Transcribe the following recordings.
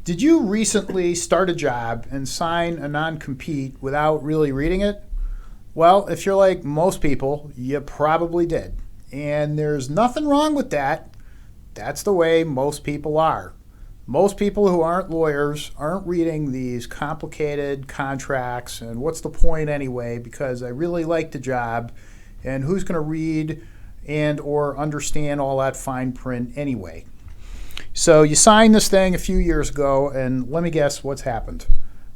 Did you recently start a job and sign a non-compete without really reading it? Well, if you're like most people, you probably did. And there's nothing wrong with that. That's the way most people are. Most people who aren't lawyers aren't reading these complicated contracts and what's the point anyway, because I really like the job, and who's going to read and or understand all that fine print anyway. So you signed this thing a few years ago, and let me guess what's happened.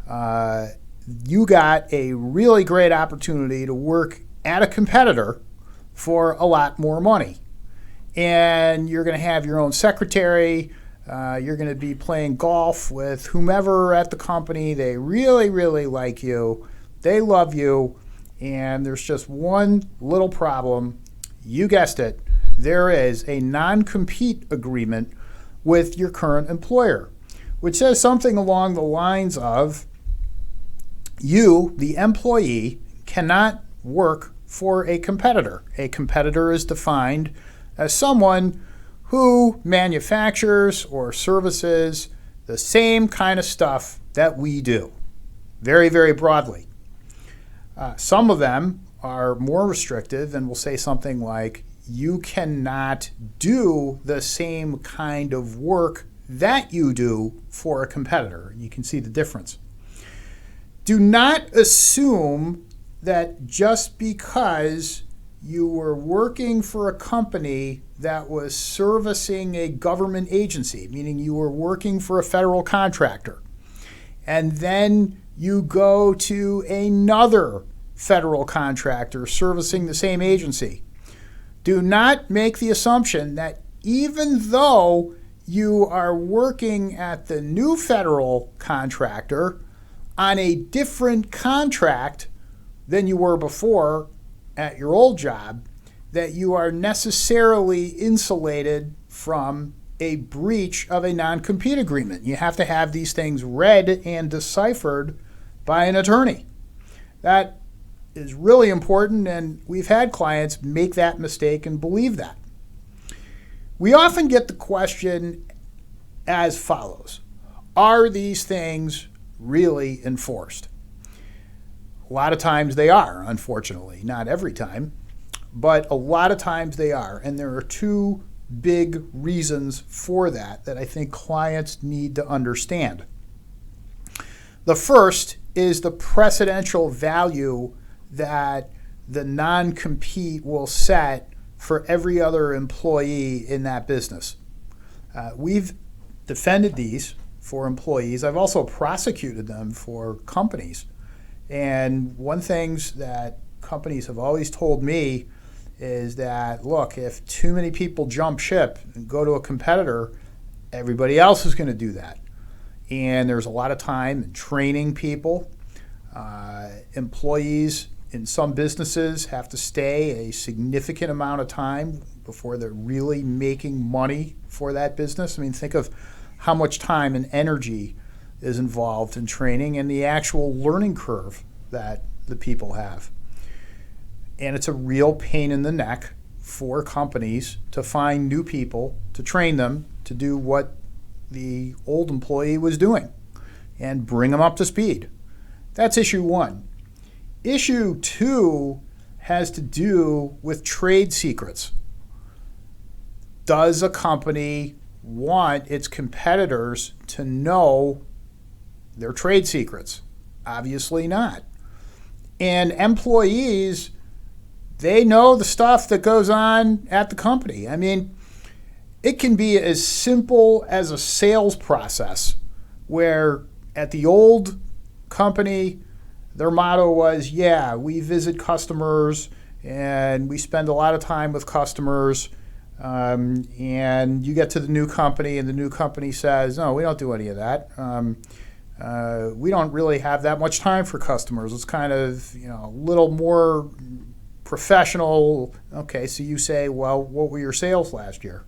You got a really great opportunity to work at a competitor for a lot more money. And you're going to have your own secretary. You're going to be playing golf with whomever at the company. They really, really like you. They love you. And there's just one little problem. You guessed it. There is a non-compete agreement with your current employer, which says something along the lines of, you, the employee, cannot work for a competitor. A competitor is defined as someone who manufactures or services the same kind of stuff that we do, very, very broadly. Some of them are more restrictive and will say something like, you cannot do the same kind of work that you do for a competitor. You can see the difference. Do not assume that just because you were working for a company that was servicing a government agency, meaning you were working for a federal contractor, and then you go to another federal contractor servicing the same agency. Do not make the assumption that even though you are working at the new federal contractor on a different contract than you were before at your old job, that you are necessarily insulated from a breach of a non-compete agreement. You have to have these things read and deciphered by an attorney. That is really important, and we've had clients make that mistake and believe that. We often get the question as follows: are these things really enforced? A lot of times they are, unfortunately. Not every time, but a lot of times they are. And there are two big reasons for that I think clients need to understand. The first is the precedential value that the non-compete will set for every other employee in that business. We've defended these for employees. I've also prosecuted them for companies. And one thing that companies have always told me is that, look, if too many people jump ship and go to a competitor, everybody else is going to do that. And there's a lot of time in training people. Employees in some businesses have to stay a significant amount of time before they're really making money for that business. I mean, think of how much time and energy is involved in training and the actual learning curve that the people have. And it's a real pain in the neck for companies to find new people, to train them to do what the old employee was doing and bring them up to speed. That's issue one. Issue two has to do with trade secrets. Does a company want its competitors to know their trade secrets? Obviously not. And employees, they know the stuff that goes on at the company. I mean, it can be as simple as a sales process where at the old company, their motto was, yeah, we visit customers and we spend a lot of time with customers. And you get to the new company and the new company says, no, we don't do any of that. We don't really have that much time for customers. It's kind of, a little more professional. Okay, so you say, well, what were your sales last year?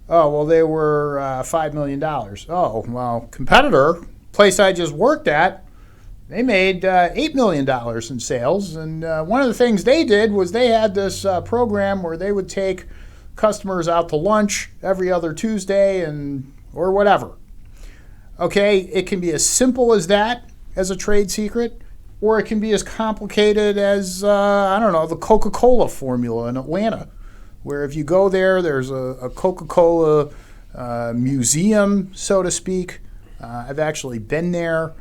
Oh, well, they were $5 million. Oh, well, competitor, place I just worked at, They made $8 million in sales. And one of the things they did was they had this program where they would take customers out to lunch every other Tuesday or whatever. Okay, it can be as simple as that as a trade secret, or it can be as complicated as, the Coca-Cola formula in Atlanta, where if you go there, there's a Coca-Cola museum, so to speak. I've actually been there,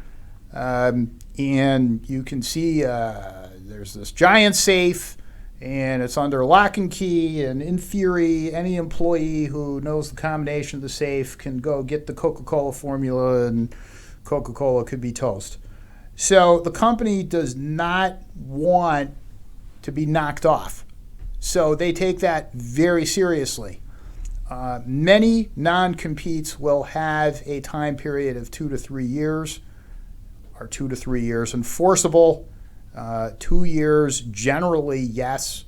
and you can see there's this giant safe, and it's under lock and key, and in theory, any employee who knows the combination of the safe can go get the Coca-Cola formula, and Coca-Cola could be toast. So the company does not want to be knocked off. So they take that very seriously. Many non-competes will have a time period of 2 to 3 years, or 2 to 3 years enforceable. 2 years generally, yes,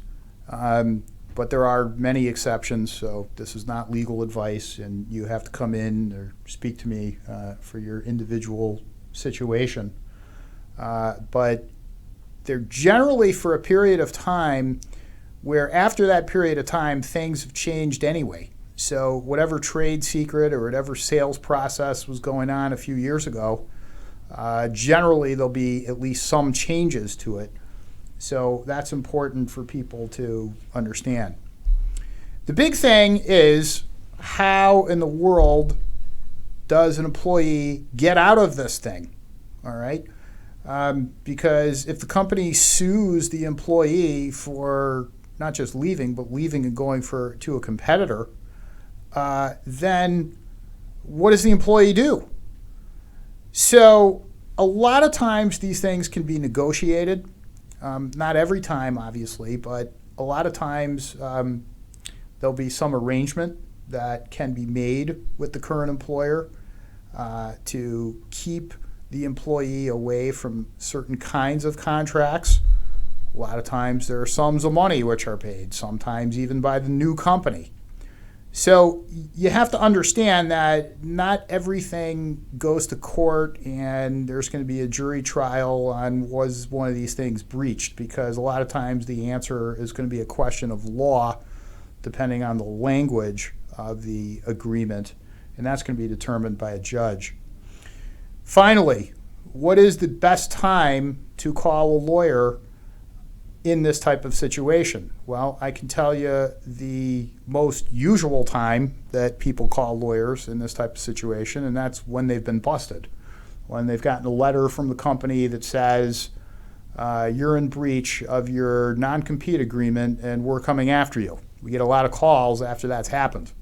but there are many exceptions. So this is not legal advice, and you have to come in or speak to me for your individual situation. But they're generally for a period of time where after that period of time, things have changed anyway. So whatever trade secret or whatever sales process was going on a few years ago, generally there'll be at least some changes to it. So that's important for people to understand. The big thing is, how in the world does an employee get out of this thing? All right? Because if the company sues the employee for not just leaving, but leaving and going to a competitor, then what does the employee do? So a lot of times these things can be negotiated. Not every time, obviously, but a lot of times there'll be some arrangement that can be made with the current employer to keep the employee away from certain kinds of contracts. A lot of times there are sums of money which are paid, sometimes even by the new company. So you have to understand that not everything goes to court and there's going to be a jury trial on was one of these things breached, because a lot of times the answer is going to be a question of law depending on the language of the agreement, and that's going to be determined by a judge. Finally, what is the best time to call a lawyer in this type of situation? Well, I can tell you the most usual time that people call lawyers in this type of situation, and that's when they've been busted. When they've gotten a letter from the company that says, you're in breach of your non-compete agreement and we're coming after you. We get a lot of calls after that's happened.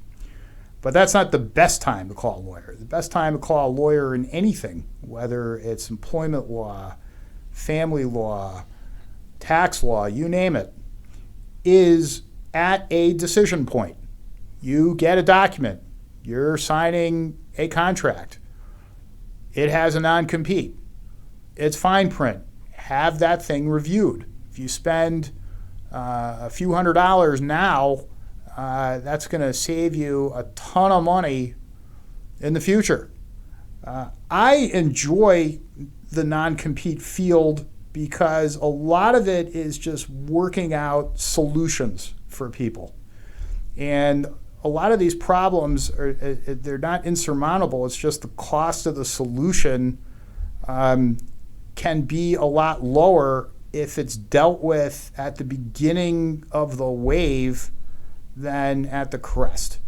But that's not the best time to call a lawyer. The best time to call a lawyer in anything, whether it's employment law, family law, tax law, you name it, is at a decision point. You get a document. You're signing a contract. It has a non-compete. It's fine print. Have that thing reviewed. If you spend a few $100s now, that's going to save you a ton of money in the future. I enjoy the non-compete field because a lot of it is just working out solutions for people. And a lot of these problems, they're not insurmountable. It's just the cost of the solution can be a lot lower if it's dealt with at the beginning of the wave than at the crest.